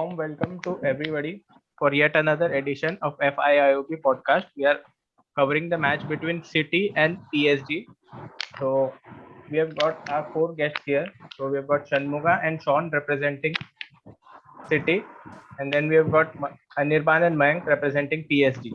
warm welcome to everybody for yet another edition of FIIOB podcast. We are covering the match between City and PSG. So we have got our four guests here. So we have got Shanmuga and Sean representing City, and then we have got Anirban and Mayank representing PSG.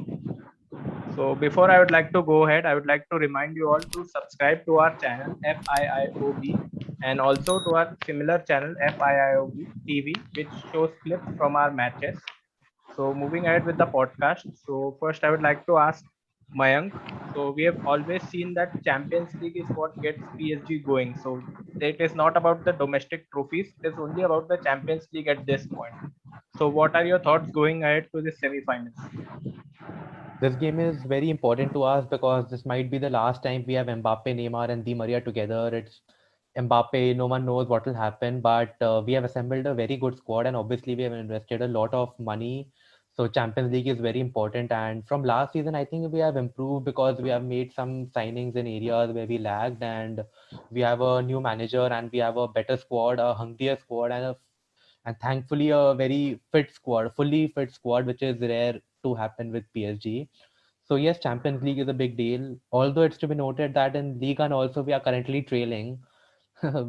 So before I would like to go ahead, I would like to remind you all to subscribe to our channel FIIOB and also to our similar channel FIIOB TV, which shows clips from our matches. So moving ahead with the podcast. So first I would like to ask Mayank. So we have always seen that Champions League is what gets PSG going. So it is not about the domestic trophies, it is only about the Champions League at this point. So what are your thoughts going ahead to the semi-finals? This game is very important to us because this might be the last time we have Mbappe, Neymar, and Di Maria together. It's Mbappe, no one knows what will happen, but we have assembled a very good squad, and obviously we have invested a lot of money. So Champions League is very important. And from last season, I think we have improved because we have made some signings in areas where we lagged, and we have a new manager, and we have a better squad, a hungrier squad, and thankfully a very fit squad, fully fit squad, which is rare to happen with PSG. So yes, Champions League is a big deal. Although it's to be noted that in Ligue 1 also we are currently trailing.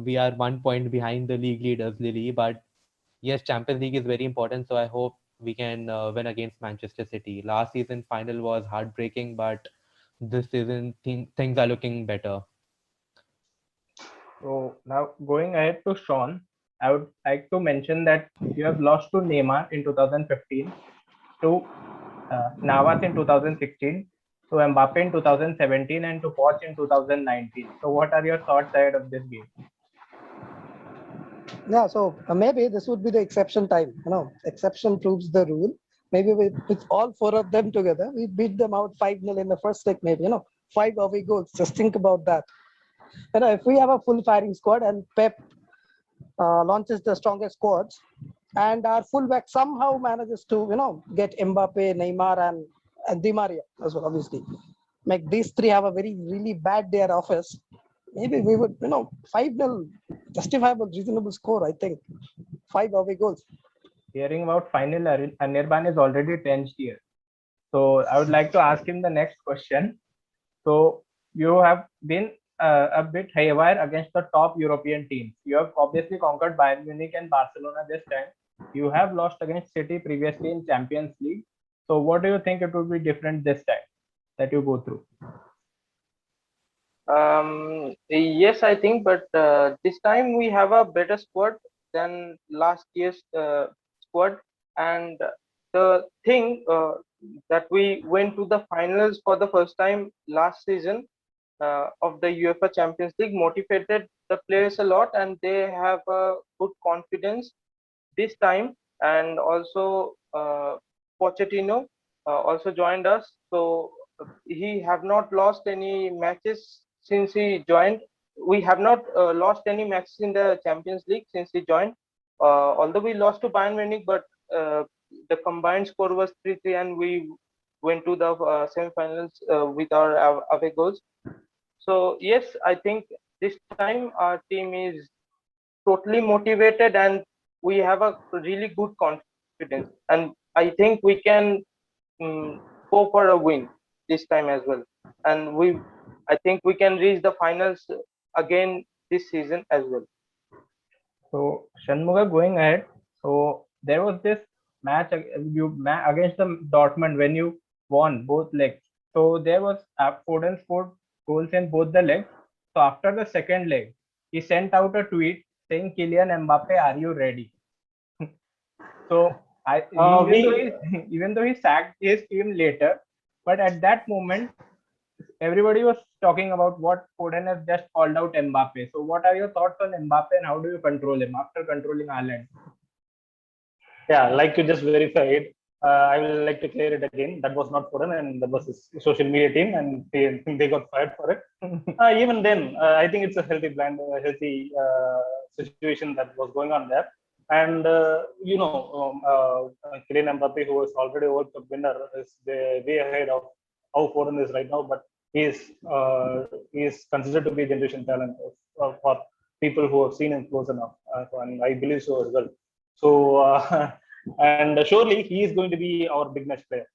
We are 1 point behind the league leaders, Lille. But yes, Champions League is very important. So I hope we can win against Manchester City. Last season final was heartbreaking, but this season things are looking better. So now going ahead to Sean, I would like to mention that you have lost to Neymar in 2015, to Navas in 2016, to Mbappe in 2017, and to Poch in 2019. So what are your thoughts ahead of this game? Yeah, so maybe this would be the exception time. Exception proves the rule. Maybe with all four of them together, we beat them out 5-0 in the first leg, maybe, five away goals. Just think about that. If we have a full firing squad and Pep launches the strongest squads and our fullback somehow manages to, get Mbappe, Neymar, and Di Maria as well, obviously. Make these three have a very, really bad day at office. Maybe we would, 5-0, justifiable, reasonable score, I think. Five away goals. Hearing about final, Anirban is already tensed here. So I would like to ask him the next question. So you have been a bit haywire against the top European teams. You have obviously conquered Bayern Munich and Barcelona this time. You have lost against City previously in Champions League. So what do you think it will be different this time that you go through? Yes, I think, but this time we have a better squad than last year's squad, and the thing that we went to the finals for the first time last season of the UEFA Champions League motivated the players a lot, and they have a good confidence this time. And also Pochettino also joined us, so he have not lost any matches since he joined. We have not lost any matches in the Champions League since he joined. Although we lost to Bayern Munich, but the combined score was 3-3, and we went to the semi-finals with our away goals. So yes, I think this time our team is totally motivated, and we have a really good confidence, and I think we can go for a win this time as well, and I think we can reach the finals again this season as well. So Shanmuga, going ahead. So there was this match against the Dortmund when you won both legs. So there was Foden scored goals in both the legs. So after the second leg, he sent out a tweet saying, "Kylian Mbappe, are you ready?" So even though he sacked his team later, but at that moment everybody was talking about what Foden has just called out Mbappe. So what are your thoughts on Mbappe and how do you control him after controlling Haaland? Yeah, like you just verified, I will like to clear it again. That was not Foden, and that was his social media team, and they got fired for it. Even then, I think it's a healthy situation that was going on there. And Kylian Mbappe, who is already a World Cup winner, is way ahead of how Foden is right now. But he is considered to be a generation talent for people who have seen him close enough, and I believe so as well. So and surely he is going to be our big match player.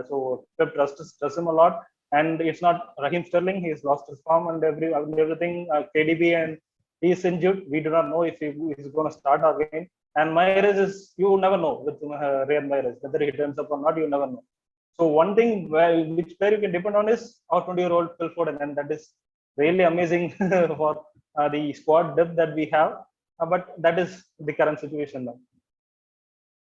So Pep trusts him a lot, and it's not Raheem Sterling. He's lost his form and everything. KDB and he's injured. We do not know if he is going to start again. And Mahrez is, you never know with Riyad Mahrez whether he turns up or not. You never know. So one thing which player you can depend on is our 20-year-old Phil Foden, and that is really amazing for the squad depth that we have. But that is the current situation now.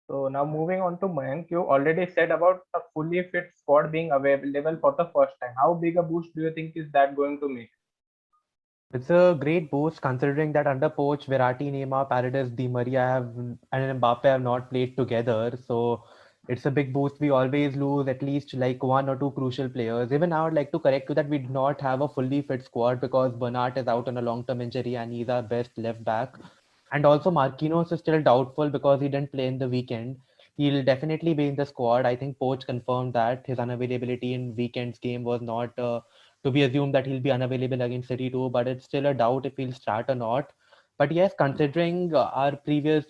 So now moving on to Mayank, you already said about a fully fit squad being available for the first time. How big a boost do you think is that going to make? It's a great boost considering that under Poch, Verratti, Neymar, Paredes, Di Maria and Mbappe have not played together. So it's a big boost. We always lose at least like one or two crucial players. Even now, I'd like to correct you that we do not have a fully fit squad because Bernat is out on a long-term injury and he's our best left back. And also Marquinhos is still doubtful because he didn't play in the weekend. He'll definitely be in the squad. I think Poch confirmed that his unavailability in weekend's game was not to be assumed that he'll be unavailable against City too, but it's still a doubt if he'll start or not. But yes, considering our previous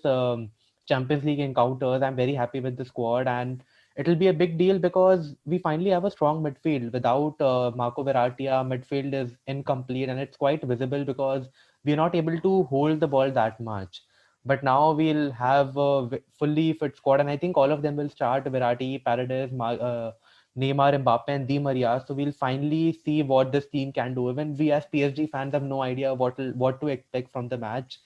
Champions League encounters, I'm very happy with the squad, and it'll be a big deal because we finally have a strong midfield. Without Marco Verratti, our midfield is incomplete, and it's quite visible because we're not able to hold the ball that much. But now we'll have a fully fit squad, and I think all of them will start: Verratti, Paredes, Neymar, Mbappe, and Di Maria. So we'll finally see what this team can do. Even we as PSG fans have no idea what to expect from the match.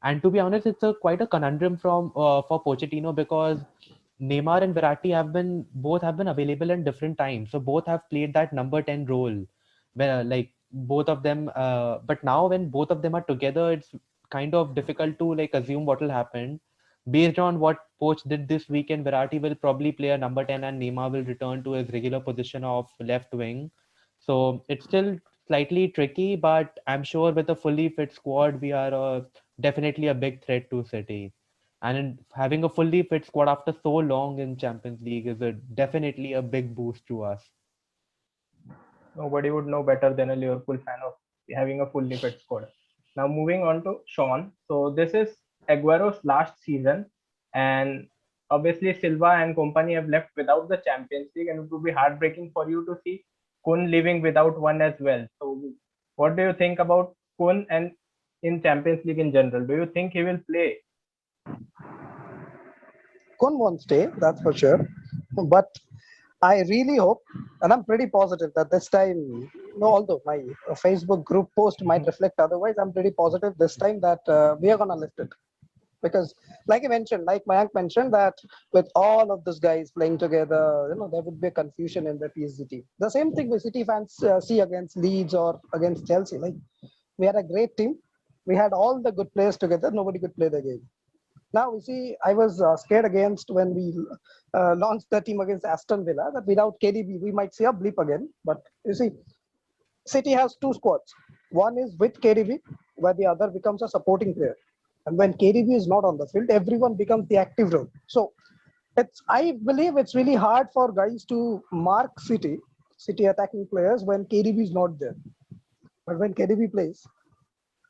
And to be honest, it's a quite a conundrum from for Pochettino because Neymar and Verratti have been available in different times. So both have played that number 10 role. Where like both of them, but now when both of them are together, it's kind of difficult to like assume what will happen. Based on what Poch did this weekend, Verratti will probably play a number 10 and Neymar will return to his regular position of left wing. So it's still slightly tricky, but I'm sure with a fully fit squad, we are definitely a big threat to City. And having a fully fit squad after so long in Champions League is definitely a big boost to us. Nobody would know better than a Liverpool fan of having a fully fit squad. Now moving on to Sean. So this is Aguero's last season, and obviously Silva and company have left without the Champions League, and it would be heartbreaking for you to see Kun leaving without one as well. So what do you think about Kun and in Champions League in general? Do you think he will play? Kun won't stay, that's for sure. But I really hope, and I'm pretty positive that this time, no, although my Facebook group post might reflect otherwise, I'm pretty positive this time that we are going to lift it. Because, like I mentioned, like Mayank mentioned, that with all of these guys playing together, there would be a confusion in the PSG team. The same thing we City fans see against Leeds or against Chelsea. Like, we had a great team. We had all the good players together. Nobody could play the game. Now we see, I was scared against when we launched the team against Aston Villa that without KDB we might see a blip again. But you see, City has two squads. One is with KDB, where the other becomes a supporting player. And when KDB is not on the field, everyone becomes the active role. So I believe it's really hard for guys to mark City attacking players when KDB is not there. But when KDB plays,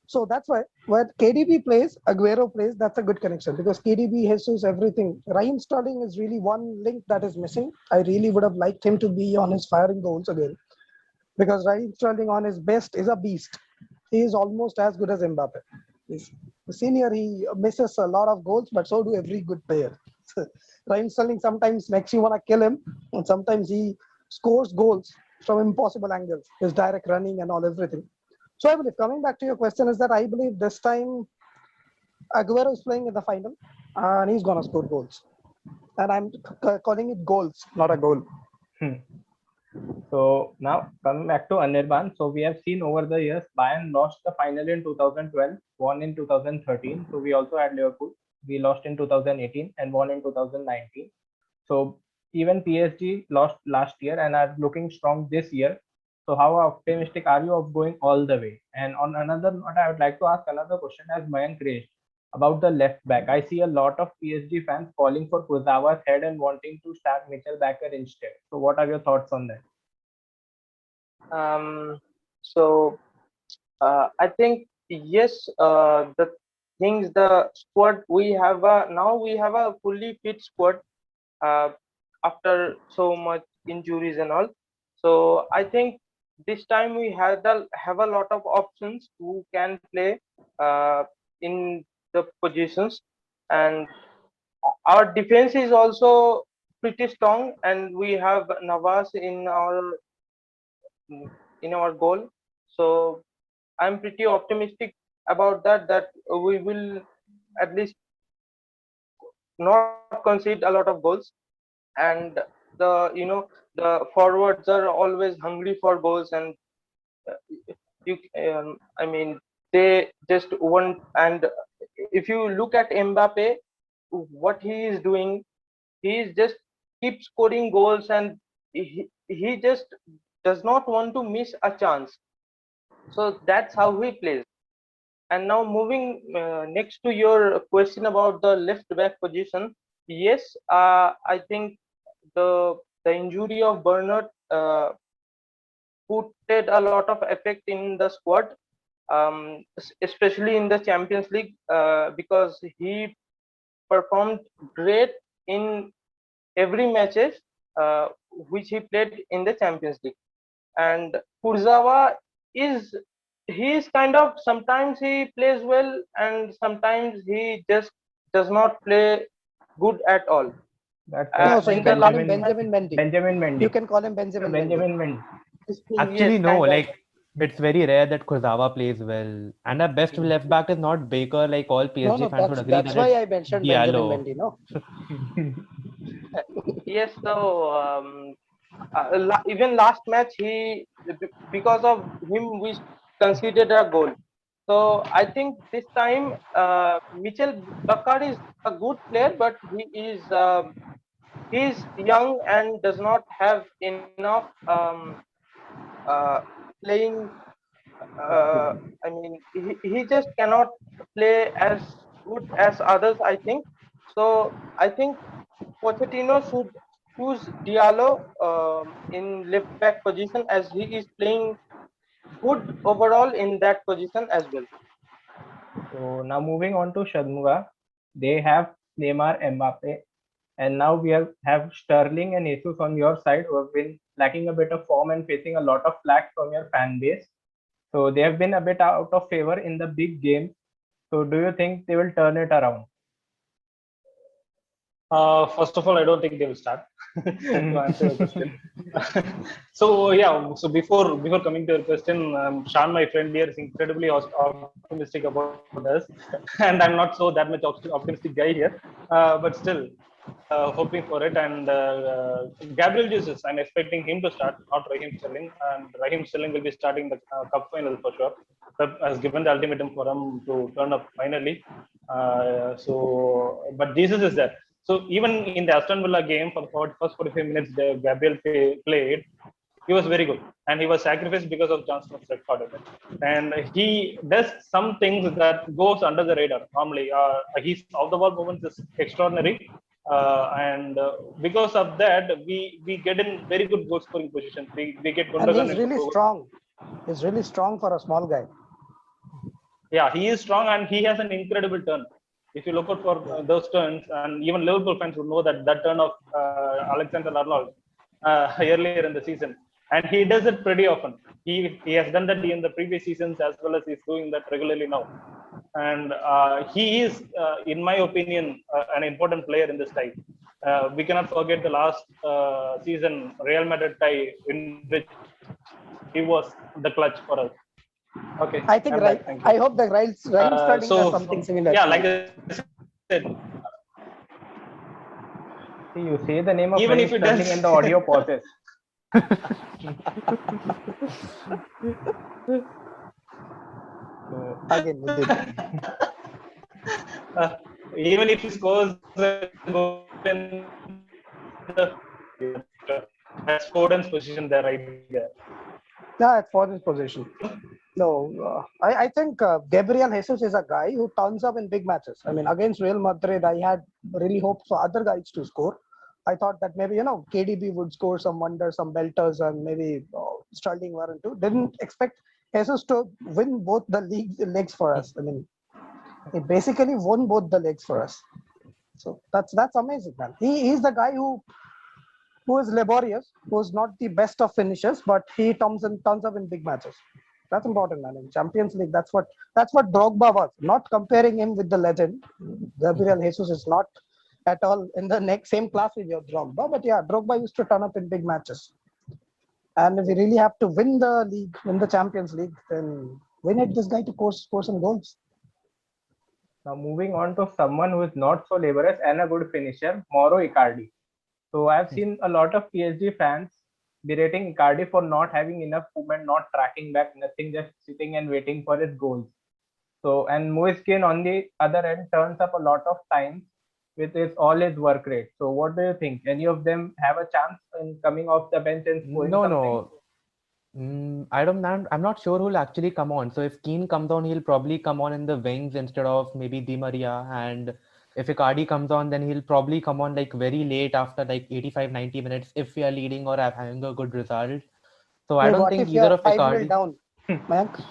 so that's why when KDB plays, Aguero plays, that's a good connection because KDB, Jesus, everything. Raheem Sterling is really one link that is missing. I really would have liked him to be on his firing goals again because Raheem Sterling on his best is a beast. He is almost as good as Mbappe. He's the senior, he misses a lot of goals, but so do every good player. Raheem Sterling sometimes makes you want to kill him, and sometimes he scores goals from impossible angles. His direct running and all everything. So I believe, coming back to your question, is that I believe this time Aguero is playing in the final and he's going to score goals. And I'm calling it goals, not a goal. So now coming back to Anirban, so we have seen over the years Bayern lost the final in 2012, won in 2013. So we also had Liverpool. We lost in 2018 and won in 2019. So even PSG lost last year and are looking strong this year. So how optimistic are you of going all the way? And on another note, I would like to ask another question as Mayank raised about the left back. I see a lot of PSG fans calling for Kurzawa's head and wanting to start Mitchell Baker instead. So what are your thoughts on that? So I think yes, the things, the squad we have now we have a fully fit squad uh, after so much injuries and all. So I think this time we have a lot of options who can play in the positions, and our defense is also pretty strong, and we have Navas in our goal. So I'm pretty optimistic about that we will at least not concede a lot of goals. And the forwards are always hungry for goals, and uh, you I mean, they just want. And if you look at Mbappe, what he is doing, he is just keep scoring goals, and he just does not want to miss a chance. So that's how he plays. And now moving next to your question about the left back position, yes, I think the injury of Bernard put a lot of effect in the squad, especially in the Champions League, because he performed great in every matches which he played in the Champions League. And Kurzawa is he is kind of, sometimes he plays well and sometimes he just does not play good at all. That's No, so you In the can call last him Benjamin Mendy. Benjamin Mendy. You can call him Benjamin Mendy. Benjamin Mendy. Actually, yes, no. kind of. Like it's very rare that Kurzawa plays well, and our best left back is not Baker. Like all PSG No, fans would agree that's that why it's I mentioned Benjamin Diallo. Mendy. No, Yes, so even last match, because of him we conceded a goal. So I think this time Mitchell Bakar is a good player, but he is young and does not have enough uh, playing. I mean, he just cannot play as good as others, I think. So I think Pochettino should choose Diallo in left back position, as he is playing good overall in that position as well. So now moving on to Shadmuga, they have Neymar, Mbappe, and now we have Sterling and Jesus on your side, who have been lacking a bit of form and facing a lot of flack from your fan base. So they have been a bit out of favor in the big games. So do you think they will turn it around? First of all, I don't think they will start to answer your question. So yeah, so before coming to your question, Sean, my friend here, is incredibly optimistic about us, and I'm not so that much optimistic guy here, but still hoping for it. And Gabriel Jesus, I'm expecting him to start, not Raheem Sterling, and Raheem Sterling will be starting the cup final for sure. Pep has given the ultimatum for him to turn up finally. But Jesus is there. So even in the Aston Villa game, for the first 45 minutes, Gabriel played. He was very good, and he was sacrificed because of John Stones' red card. And he does some things that goes under the radar normally. His off the ball movements is extraordinary, and because of that, we get in very good goal scoring positions. We get and Gundogan he's into really goal. strong. He's really strong for a small guy. Yeah, he is strong and he has an incredible turn. If you look out for those turns, and even Liverpool fans would know that turn of Alexander Arnold earlier in the season, and he does it pretty often. He has done that in the previous seasons as well as he's doing that regularly now. And he is, in my opinion, an important player in this tie. We cannot forget the last season Real Madrid tie in which he was the clutch for us. Okay, I think I'm right. back. Thank you. I hope the Raheem Sterling does something similar. Yeah, to like you. I said, See, you say the name of even Raheem if it Sterling does, and the audio pauses. So Again, we did. even if he scores a goal in the that's Foden's position there, right there. Yeah, at Foden's position. No, I think Gabriel Jesus is a guy who turns up in big matches. I mean, against Real Madrid, I had really hoped for other guys to score. I thought that maybe, KDB would score some wonders, some belters, and maybe Sterling one too. Didn't expect Jesus to win both the leagues for us. I mean, He basically won both the legs for us. So that's amazing, man. He's the guy who is laborious, who is not the best of finishers, but he turns up in big matches. That's important, man. In Champions League, that's what Drogba was. Not comparing him with the legend. Gabriel Jesus is not at all in the next same class with your Drogba, but yeah, Drogba used to turn up in big matches. And if we really have to win the league, win the Champions League, then we need this guy to score some goals. Now moving on to someone who is not so laborious and a good finisher, Mauro Icardi. So I've seen a lot of PSG fans berating Icardi for not having enough movement, not tracking back, nothing, just sitting and waiting for his goals. So and Moise Kean on the other end turns up a lot of times with all his work rate. So what do you think? Any of them have a chance in coming off the bench and scoring No, something? no. I'm not sure who'll actually come on. So if Keane comes on, he'll probably come on in the wings instead of maybe Di Maria. And if Icardi comes on, then he'll probably come on like very late after like 85, 90 minutes if we are leading or having a good result. So I Hey, don't what think if either you're of 5-0 Icardi. down, Mayank?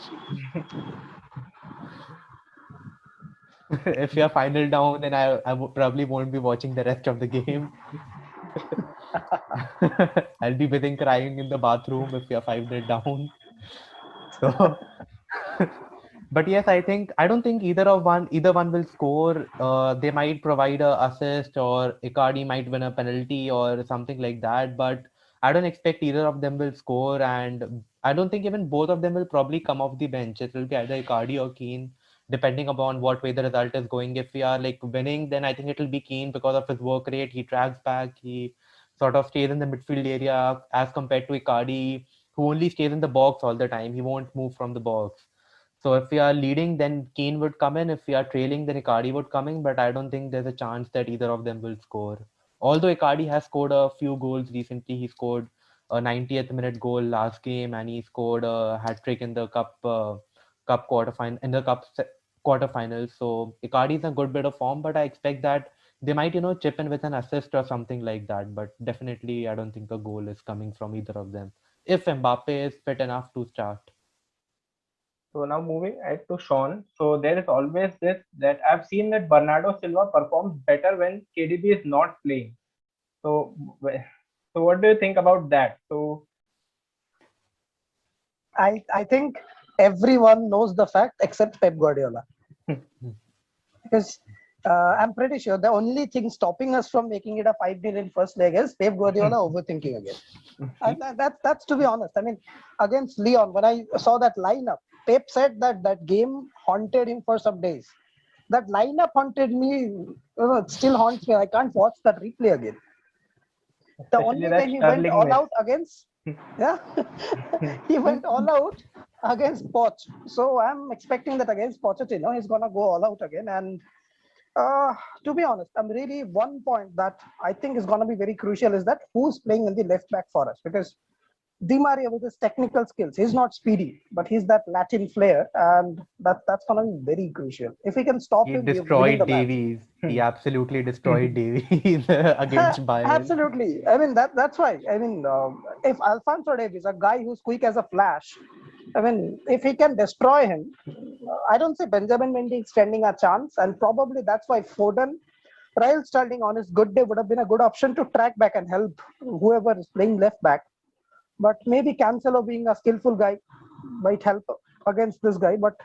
If you're final down, then probably won't be watching the rest of the game. I'll be within crying in the bathroom if you're 5-0 down. So, but yes, I don't think either one will score. They might provide a assist or Icardi might win a penalty or something like that. But I don't expect either of them will score, and I don't think even both of them will probably come off the bench. It will be either Icardi or Keane, depending upon what way the result is going. If we are like winning, then I think it will be Keane because of his work rate. He tracks back. He sort of stays in the midfield area as compared to Icardi, who only stays in the box all the time. He won't move from the box. So if we are leading, then Keane would come in. If we are trailing, then Icardi would come in. But I don't think there's a chance that either of them will score. Although Icardi has scored a few goals recently, he scored a 90th minute goal last game, and he scored a hat trick in the cup quarterfinals. So Icardi is in a good bit of form, but I expect that they might chip in with an assist or something like that. But definitely, I don't think a goal is coming from either of them if Mbappe is fit enough to start. So now moving ahead to Sean. So there is always this that I've seen that Bernardo Silva performs better when KDB is not playing. So so what do you think about that? So I think everyone knows the fact except Pep Guardiola. Because I'm pretty sure the only thing stopping us from making it a 5-0 in first leg is Pep Guardiola overthinking again. And that's to be honest. I mean, against Leon, when I saw that lineup, Pep said that game haunted him for some days. That lineup haunted me. It still haunts me. I can't watch that replay again. The especially only that time he went Sterling all miss. out against, yeah, he went all out against Poch. So I'm expecting that against Pochettino, he's gonna go all out again. And to be honest, I'm really one point that I think is gonna be very crucial is that who's playing in the left back for us, because Di Maria with his technical skills, he's not speedy, but he's that Latin flair, and that's gonna be very crucial. If we can stop He him, we're winning the destroyed match. Davies. He absolutely destroyed Davies against Bayern. Absolutely. I mean that's why. I mean, if Alfonso Davies, a guy who's quick as a flash, I mean, if he can destroy him, I don't see Benjamin Mendy standing a chance, and probably that's why Foden, Raheem Sterling on his good day would have been a good option to track back and help whoever is playing left back. But maybe Cancelo being a skillful guy might help against this guy. But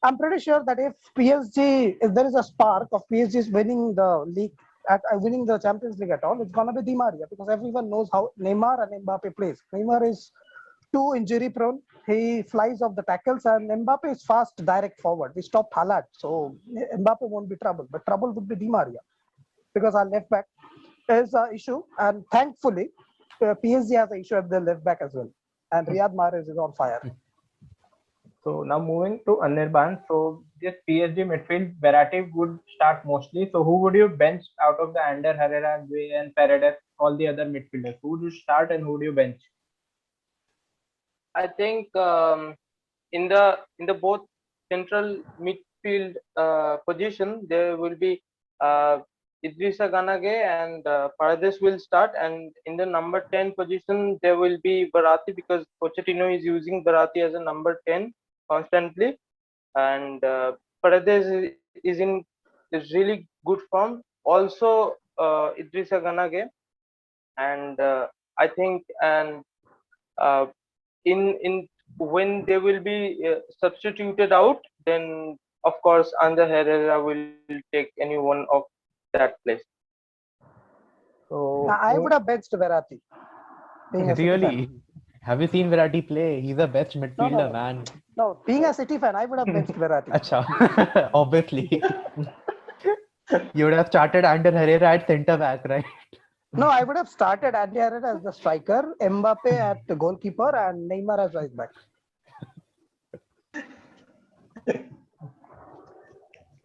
I'm pretty sure that if there is a spark of PSG's winning the league, winning the Champions League at all, it's gonna be Di Maria, because everyone knows how Neymar and Mbappe plays. Neymar is too injury prone. He flies off the tackles, and Mbappe is fast, direct forward. We stopped Haaland, so Mbappe won't be trouble. But trouble would be Di Maria, because our left back is an issue, and thankfully, PSG has an issue at the left back as well. And Riyad Mahrez is on fire. So now moving to Anirban. So this PSG midfield, Verratti would start mostly. So who would you bench out of the Ander, Herrera, Gueye, and Paredes, all the other midfielders? Who would you start and who would you bench? I think in the both central midfield position there will be Idrissa Ganage and Paredes will start, and in the number 10 position there will be Verratti, because Pochettino is using Verratti as a number 10 constantly, and Paredes is really good form. Also, Idrissa Ganage, and I think and uh, in when they will be substituted out, then of course Ander Herrera will take any one of that place. So I would have benched Verratti. Being a City fan. Really? Have you seen Virati play? He's the best midfielder, man. No, being a City fan, I would have benched Verratti. Acha. Obviously. You would have started Ander Herrera at centre back, right? No, I would have started Andy Herrera as the striker, Mbappe at the goalkeeper, and Neymar as right back.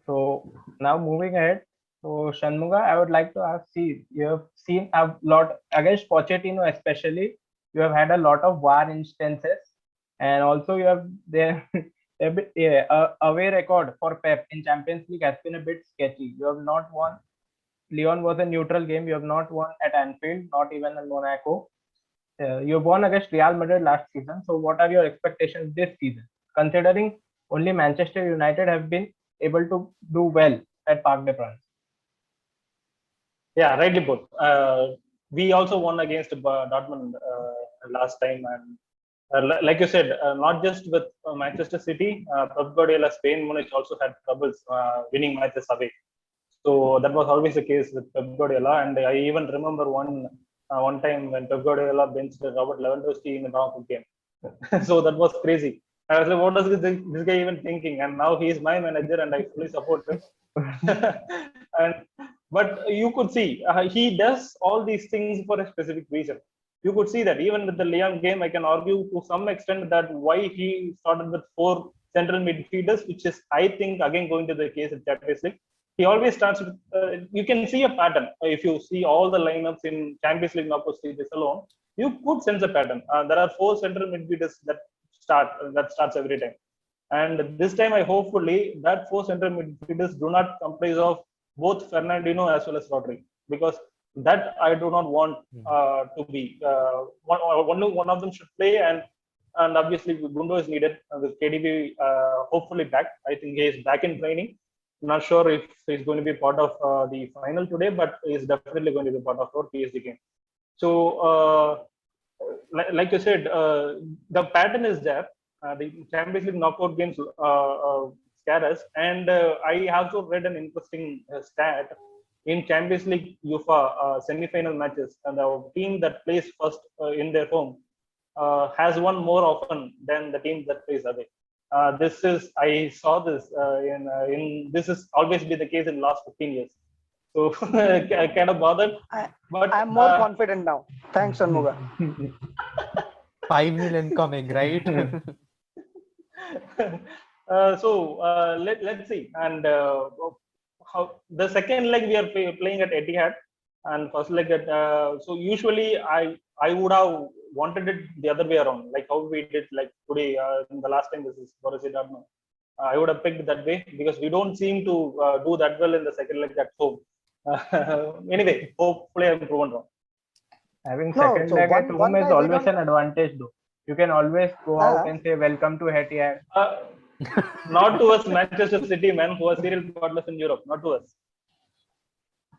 So now moving ahead, so Shanmuga, I would like to ask, see, you have seen a lot against Pochettino, especially. You have had a lot of VAR instances, and also you have there a bit away record for Pep in Champions League has been a bit sketchy. You have not won. Lyon was a neutral game. You have not won at Anfield, not even in Monaco. You won against Real Madrid last season. So, what are your expectations this season, considering only Manchester United have been able to do well at Parc des Princes? Yeah, rightly put. We also won against Dortmund last time, and like you said, not just with Manchester City, Pep Guardiola, Spain, Munich also had troubles winning matches away. So that was always the case with Pep Guardiola, and I even remember one time when Pep Guardiola benched Robert Lewandowski in the knockout game. So that was crazy. I was like, what is this guy even thinking? And now he is my manager, and I fully support him. and but you could see he does all these things for a specific reason. You could see that even with the Lyon game, I can argue to some extent that why he started with 4 central midfielders, which is, I think, again going to the case of Champions League. He always starts with, you can see a pattern. If you see all the lineups in Champions League knockout stages alone, you could sense a pattern. There are 4 central midfielders that starts every time. And this time, I hopefully that 4 central midfielders do not comprise of both Fernandinho as well as Rodri, because that I do not want to be. Only one of them should play, and obviously Gundo is needed with KDB hopefully back. I think he is back in training. Not sure if he's going to be part of the final today, but he's definitely going to be part of our PSG game. So, like you said, the pattern is there. The Champions League knockout games scare us, and I also read an interesting stat in Champions League UEFA semi-final matches, and the team that plays first in their home has won more often than the team that plays away. This is, I saw this in this has always been the case in the last 15 years. So kind of bothered, but I'm more confident now. Thanks, Shanmuga. 5-0 incoming, right? Let's see. And how the second leg we are playing at Etihad, and first leg at so usually I would have wanted it the other way around, like how we did like today in the last time this is Borussia Dortmund. I would have picked that way because we don't seem to do that well in the second leg at home. Anyway, hopefully I'm proven wrong. Having second leg at home is always an advantage, though. You can always go out and say, welcome to Etihad. Not to us, Manchester City, man, who are serial partners in Europe, not to us.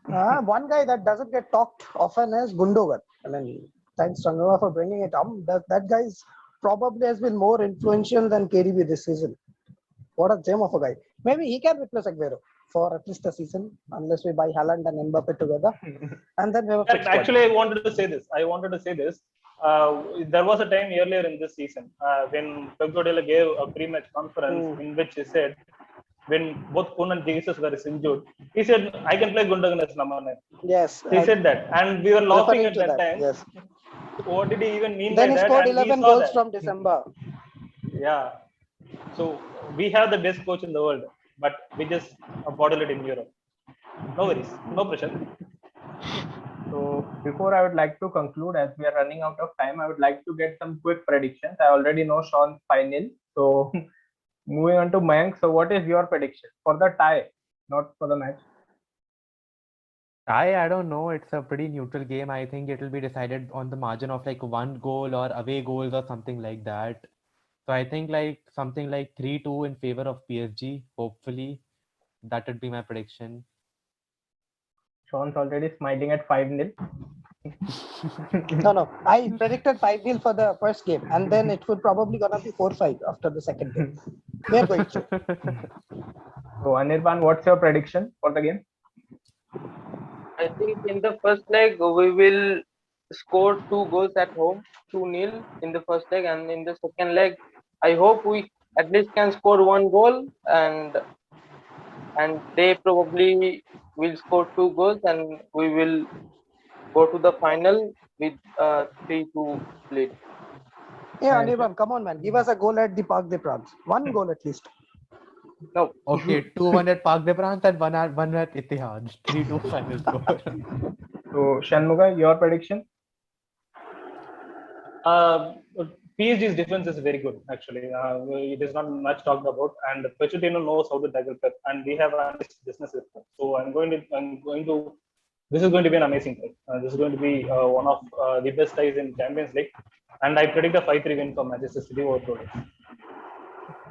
One guy that doesn't get talked often is Gundogan. I mean, thanks, Shanmuga, for bringing it up. That guy probably has been more influential than KDB this season. What a gem of a guy. Maybe he can replace Aguero for at least a season, unless we buy Haaland and Mbappe together. And then we have a fixed Actually, I wanted to say this. There was a time earlier in this season when Pep Guardiola gave a pre-match conference in which he said, when both Kun and Jesus were injured, he said, I can play Gundogan as number 9. Yes. He said that. And we were laughing at that time. Yes. What did he even mean then by that? Then he scored 11 goals from December. Yeah. So we have the best coach in the world, but we just bottle it in Europe. No worries. No pressure. So before I would like to conclude, as we are running out of time, I would like to get some quick predictions. I already know Sean's final. So moving on to Mayank. So what is your prediction for the tie, not for the match? I don't know. It's a pretty neutral game. I think it will be decided on the margin of like 1 goal or away goals or something like that. So I think like something like 3-2 in favor of PSG, hopefully. that would be my prediction. Sean's already smiling at 5-0. No. I predicted 5-0 for the first game, and then it would probably gonna be 4-5 after the second game. We're going to. So Anirban, what's your prediction for the game? I think in the first leg we will score 2 goals at home, 2-0 in the first leg, and in the second leg, I hope we at least can score 1 goal, and they probably will score 2 goals, and we will go to the final with 3-2 lead. Yeah, And- Anirban, come on, man. Give us a goal at the Parc des Princes. 1 goal at least. No, Okay, 2-1 at Parc des Princes and 1 at Etihad. 3-2 final score. So Shanmuga, your prediction? PSG's defense is very good, actually. It is not much talked about, and Pochettino knows how to tackle Pep, and we have a nice business system. So I'm going to. This is going to be an amazing fight. This is going to be one of the best ties in Champions League, and I predict a 5-3 win for Manchester City over Troyes.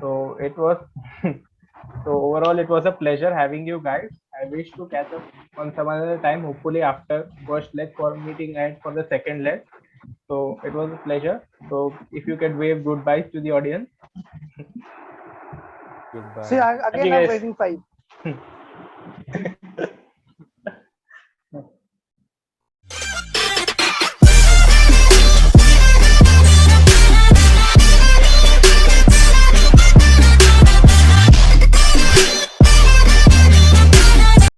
So it was. So overall, it was a pleasure having you guys. I wish to catch up on some other time, hopefully after first leg for meeting and for the second leg. So it was a pleasure. So if you can wave goodbyes to the audience. Goodbye. See, Thank again, you, I'm guys. waving 5.